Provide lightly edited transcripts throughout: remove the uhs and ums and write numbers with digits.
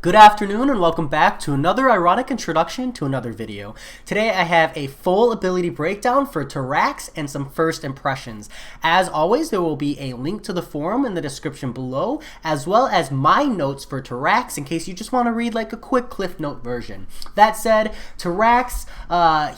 Good afternoon and welcome back to another ironic introduction to another video. Today I have a full ability breakdown for Terrax and some first impressions. As always, there will be a link to the forum in the description below, as well as my notes for Terrax in case you just want to read like a quick Cliff Note version. That said, Terrax,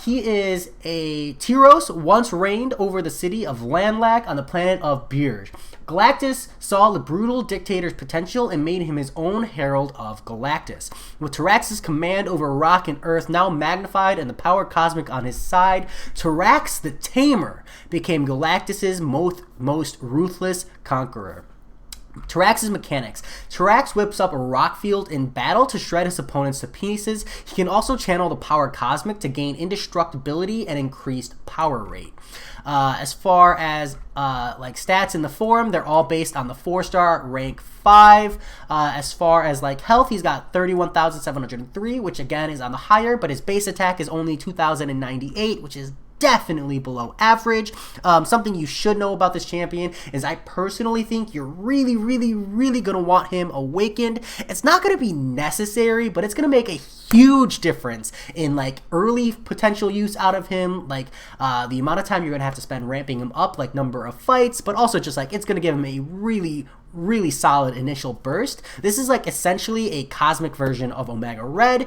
he is a Tyros, once reigned over the city of Landlac on the planet of Beard. Galactus saw the brutal dictator's potential and made him his own herald of Galactus. With Terrax's command over rock and earth now magnified and the power cosmic on his side, Terrax the Tamer became Galactus's most ruthless conqueror. Terrax's mechanics. Terrax whips up a rock field in battle to shred his opponents to pieces. He can also channel the power cosmic to gain indestructibility and increased power rate. As far as like stats in the forum, they're all based on the 4-star rank 5. As far as like health, he's got 31,703, which again is on the higher, but his base attack is only 2,098, which is definitely below average. Something you should know about this champion is I personally think you're really gonna want him awakened. It's not gonna be necessary, but it's gonna make a huge difference in like early potential use out of him, like the amount of time you're gonna have to spend ramping him up, like number of fights, but also just like it's gonna give him a really solid initial burst. This is like essentially a cosmic version of Omega Red.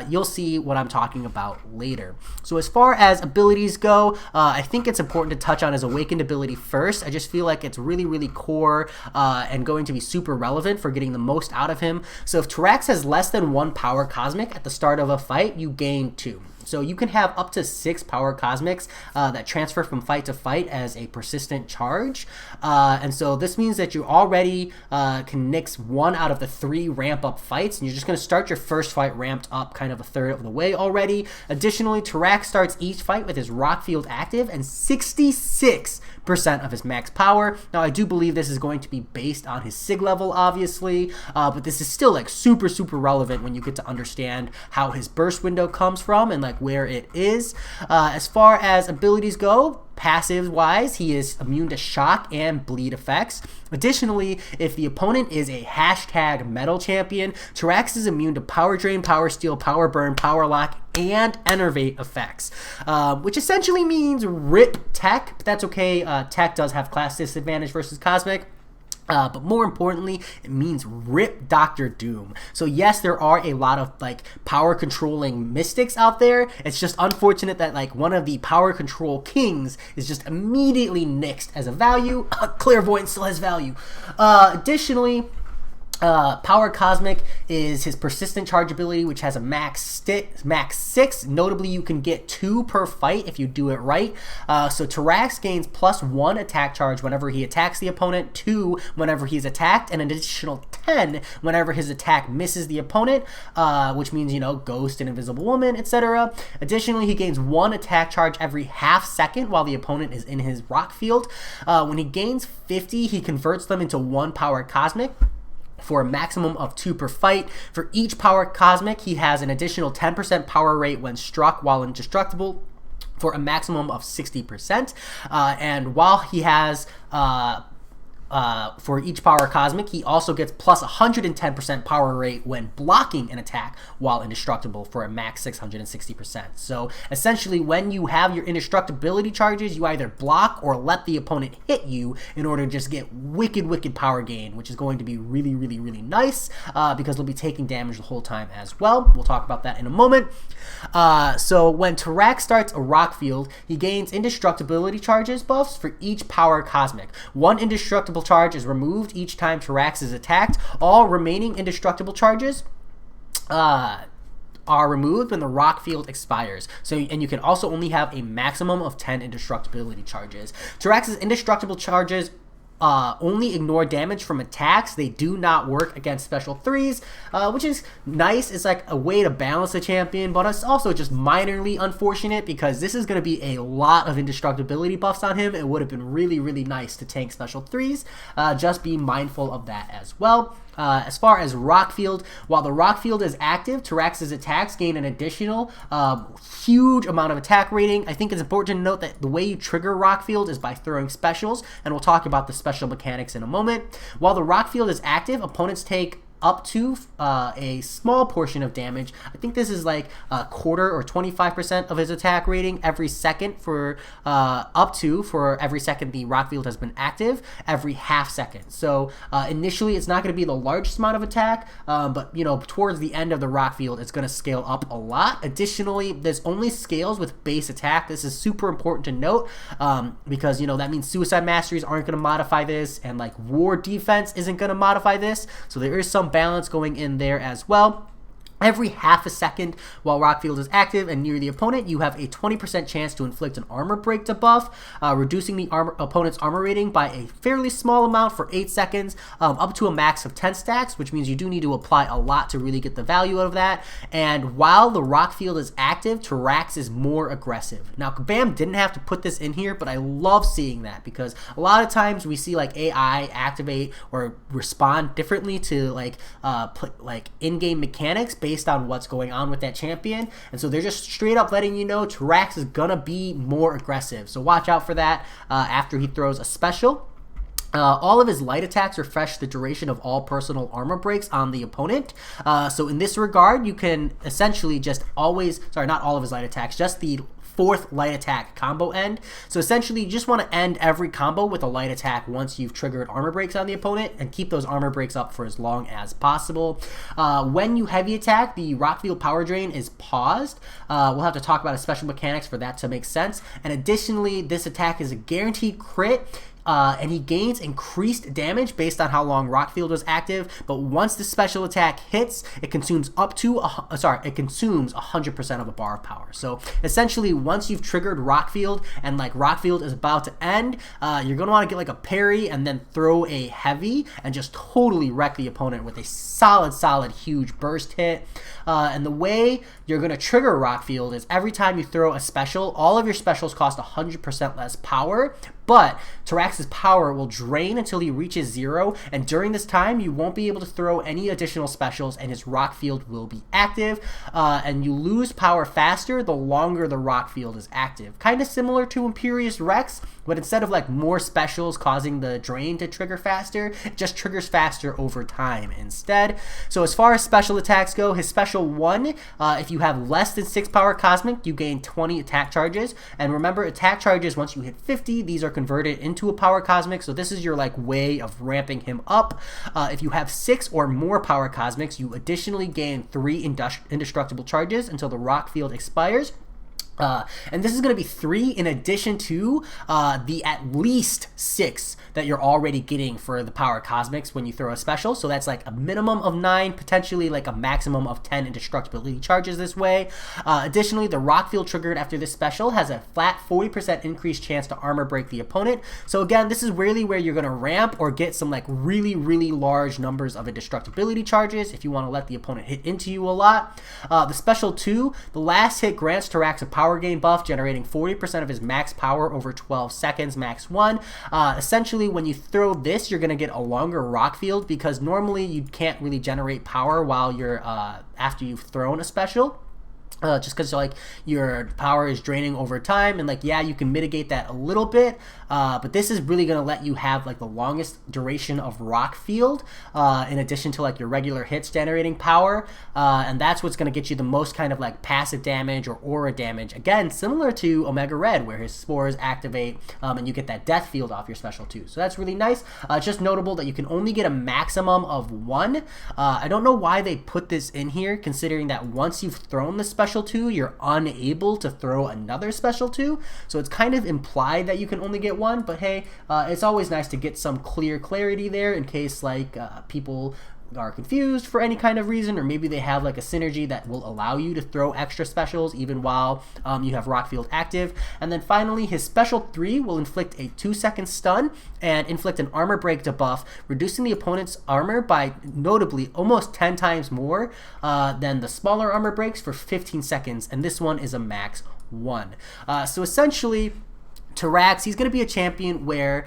You'll see what I'm talking about later. So as far as abilities go, I think it's important to touch on his awakened ability first. I just feel like it's really core and going to be super relevant for getting the most out of him. So if Terrax has less than 1 power cosmic at the start of a fight, you gain 2. So you can have up to 6 power cosmics that transfer from fight to fight as a persistent charge. And so this means that you already can nix 1 out of the 3 ramp up fights, and you're just going to start your first fight ramped up kind of a third of the way already. Additionally, Terrax starts each fight with his rock field active and 66% of his max power. Now I do believe this is going to be based on his sig level, obviously, but this is still like super relevant when you get to understand how his burst window comes from and like where it is. As far as abilities go, passive wise, he is immune to shock and bleed effects. Additionally, if the opponent is a hashtag metal champion, Terrax is immune to power drain, power steal, power burn, power lock, and Enervate effects, which essentially means rip tech, but that's okay. Tech does have class disadvantage versus cosmic. But more importantly, it means rip Dr. Doom. So yes, there are a lot of like power controlling mystics out there. It's just unfortunate that like one of the power control kings is just immediately nixed as a value. Clairvoyance still has value. Additionally, Power Cosmic is his persistent charge ability, which has a max 6. Notably, you can get 2 per fight if you do it right. So Terrax gains +1 attack charge whenever he attacks the opponent, 2 whenever he's attacked, and an additional 10 whenever his attack misses the opponent, which means, you know, Ghost and Invisible Woman, etc. Additionally, he gains 1 attack charge every half second while the opponent is in his rock field. When he gains 50, he converts them into 1 Power Cosmic for a maximum of 2 per fight. For each power cosmic, he has an additional 10% power rate when struck while indestructible for a maximum of 60%. And while he has for each power cosmic, he also gets plus 110% power rate when blocking an attack while indestructible for a max 660%. So essentially, when you have your indestructibility charges, you either block or let the opponent hit you in order to just get wicked power gain, which is going to be really nice because they'll be taking damage the whole time as well. We'll talk about that in a moment. So when Terrax starts a rock field, he gains indestructibility charges buffs for each power cosmic. 1 indestructible charge is removed each time Terrax is attacked. All remaining indestructible charges are removed when the rock field expires. So, and you can also only have a maximum of 10 indestructibility charges. Terrax's indestructible charges only ignore damage from attacks. They do not work against special 3s, which is nice. It's like a way to balance the champion, but it's also just minorly unfortunate because this is going to be a lot of indestructibility buffs on him. It would have been really nice to tank special 3s. Just be mindful of that as well. As far as rock field, while the rock field is active, Terrax's attacks gain an additional huge amount of attack rating. I think it's important to note that the way you trigger rock field is by throwing specials, and we'll talk about the special mechanics in a moment. While the rock field is active, opponents take up to a small portion of damage. I think this is like a quarter or 25% of his attack rating every second for up to for every second the rock field has been active, every half second. So initially it's not going to be the largest amount of attack, but you know, towards the end of the rock field it's going to scale up a lot. Additionally, this only scales with base attack. This is super important to note because you know that means suicide masteries aren't going to modify this, and like war defense isn't going to modify this. So there is some balance going in there as well. Every half a second while rock field is active and near the opponent, you have a 20% chance to inflict an armor break debuff, reducing the opponent's armor rating by a fairly small amount for 8 seconds, up to a max of 10 stacks, which means you do need to apply a lot to really get the value out of that. And while the rock field is active, Terrax is more aggressive. Now, Kabam didn't have to put this in here, but I love seeing that because a lot of times we see like AI activate or respond differently to like put like in-game mechanics based on what's going on with that champion, and so they're just straight up letting you know Terrax is gonna be more aggressive, so watch out for that after he throws a special. All of his light attacks refresh the duration of all personal armor breaks on the opponent. So in this regard, you can essentially just always, sorry, not all of his light attacks, just the fourth light attack combo end. So essentially you just want to end every combo with a light attack once you've triggered armor breaks on the opponent, and keep those armor breaks up for as long as possible. When you heavy attack, the rock field power drain is paused. We'll have to talk about a special mechanics for that to make sense. And additionally, this attack is a guaranteed crit. And he gains increased damage based on how long Rockfield was active. But once the special attack hits, it consumes up to it consumes 100% of a bar of power. So essentially, once you've triggered Rockfield and like Rockfield is about to end, you're gonna want to get like a parry and then throw a heavy and just totally wreck the opponent with a solid, huge burst hit. And the way you're gonna trigger Rockfield is every time you throw a special, all of your specials cost 100% less power. But Terrax's power will drain until he reaches 0, and during this time you won't be able to throw any additional specials, and his rock field will be active, and you lose power faster the longer the rock field is active. Kind of similar to Imperious Rex, but instead of like more specials causing the drain to trigger faster, it just triggers faster over time instead. So as far as special attacks go, his special 1, if you have less than 6 power cosmic, you gain 20 attack charges, and remember, attack charges once you hit 50, these are converted into a power cosmic, so this is your like way of ramping him up. If you have 6 or more power cosmics, you additionally gain 3 indestructible charges until the rock field expires. And this is going to be 3 in addition to the at least 6 that you're already getting for the power cosmics when you throw a special. So that's like a minimum of 9, potentially like a maximum of 10 indestructibility charges this way. Additionally, the rock field triggered after this special has a flat 40% increased chance to armor break the opponent. So again, this is really where you're going to ramp or get some like really large numbers of indestructibility charges if you want to let the opponent hit into you a lot. The special 2, the last hit grants Terrax a power gain buff, generating 40% of his max power over 12 seconds, max 1. Essentially, when you throw this, you're going to get a longer rock field because normally you can't really generate power while you're after you've thrown a special. Just because like your power is draining over time, and like yeah, you can mitigate that a little bit, but this is really going to let you have like the longest duration of rock field in addition to like your regular hits generating power, and that's what's going to get you the most kind of like passive damage or aura damage, again similar to Omega Red where his spores activate and you get that death field off your special too. So that's really nice. It's just notable that you can only get a maximum of 1. I don't know why they put this in here, considering that once you've thrown the special 2, you're unable to throw another special 2, so it's kind of implied that you can only get 1, but hey, it's always nice to get some clarity there in case like people are confused for any kind of reason, or maybe they have like a synergy that will allow you to throw extra specials even while you have Rockfield active. And then finally, his special 3 will inflict a 2-second stun and inflict an armor break debuff, reducing the opponent's armor by notably almost 10 times more than the smaller armor breaks for 15 seconds, and this one is a max 1. So essentially, Terrax, he's going to be a champion where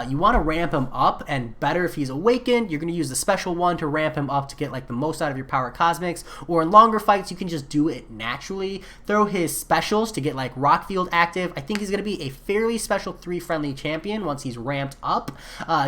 you want to ramp him up, and better if he's awakened. You're going to use the special one to ramp him up to get like the most out of your power cosmics, or in longer fights you can just do it naturally. Throw his specials to get like rock field active. I think he's going to be a fairly special 3 friendly champion once he's ramped up,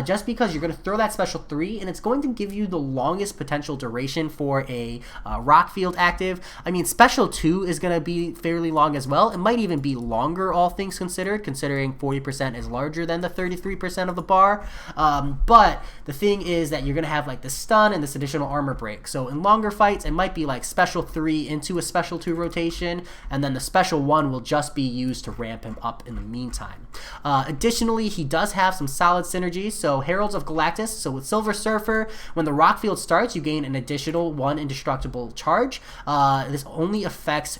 just because you're going to throw that special 3 and it's going to give you the longest potential duration for a rock field active. I mean, special 2 is going to be fairly long as well. It might even be longer, all things considered, considering 40% is larger than the 33% of the bar. But the thing is that you're going to have like the stun and this additional armor break. So in longer fights, it might be like special 3 into a special 2 rotation, and then the special 1 will just be used to ramp him up in the meantime. Additionally, he does have some solid synergies. So Heralds of Galactus, so with Silver Surfer, when the rock field starts, you gain an additional 1 indestructible charge. This only affects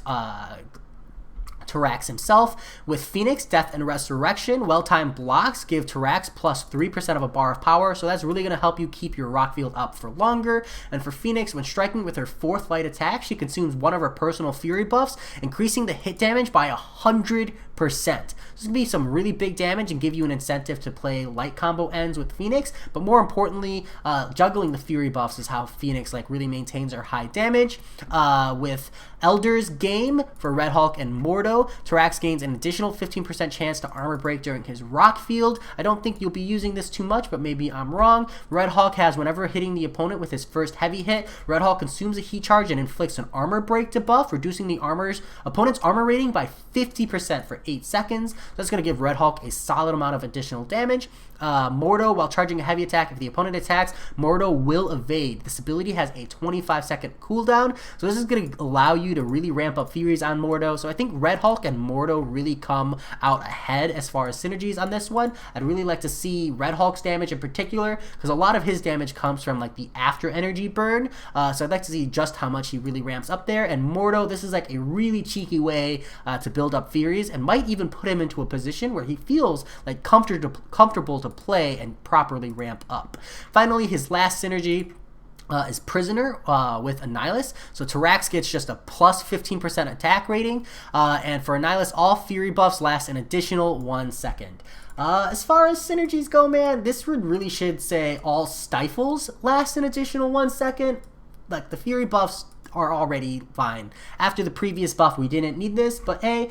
Terrax himself. With Phoenix, Death and Resurrection, well-timed blocks give Terrax plus 3% of a bar of power, so that's really going to help you keep your rock field up for longer. And for Phoenix, when striking with her 4th light attack, she consumes one of her personal fury buffs, increasing the hit damage by 100%. This is going to be some really big damage and give you an incentive to play light combo ends with Phoenix, but more importantly, juggling the fury buffs is how Phoenix like really maintains her high damage. With Elder's Game for Red Hulk and Mordo, Terrax gains an additional 15% chance to armor break during his rock field. I don't think you'll be using this too much, but maybe I'm wrong. Red Hulk has, whenever hitting the opponent with his first heavy hit, Red Hulk consumes a heat charge and inflicts an armor break debuff, reducing the opponent's armor rating by 50% for 8 seconds. That's going to give Red Hulk a solid amount of additional damage. Mordo, while charging a heavy attack, if the opponent attacks, Mordo will evade. This ability has a 25-second cooldown, so this is going to allow you to really ramp up Furies on Mordo. So I think Red Hulk and Mordo really come out ahead as far as synergies on this one. I'd really like to see Red Hulk's damage in particular, because a lot of his damage comes from like the after energy burn. So I'd like to see just how much he really ramps up there. And Mordo, this is like a really cheeky way to build up Furies, and might even put him into a position where he feels like comfortable to play and properly ramp up. Finally, his last synergy is Prisoner with Annihilus. So Terrax gets just a plus 15% attack rating, and for Annihilus, all Fury buffs last an additional 1 second. As far as synergies go, man, this really should say all Stifles last an additional 1 second. Like, the Fury buffs are already fine. After the previous buff, we didn't need this, but hey,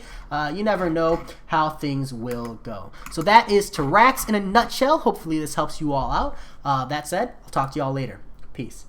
you never know how things will go. So that is Terrax in a nutshell. Hopefully this helps you all out. That said, I'll talk to y'all later. Peace.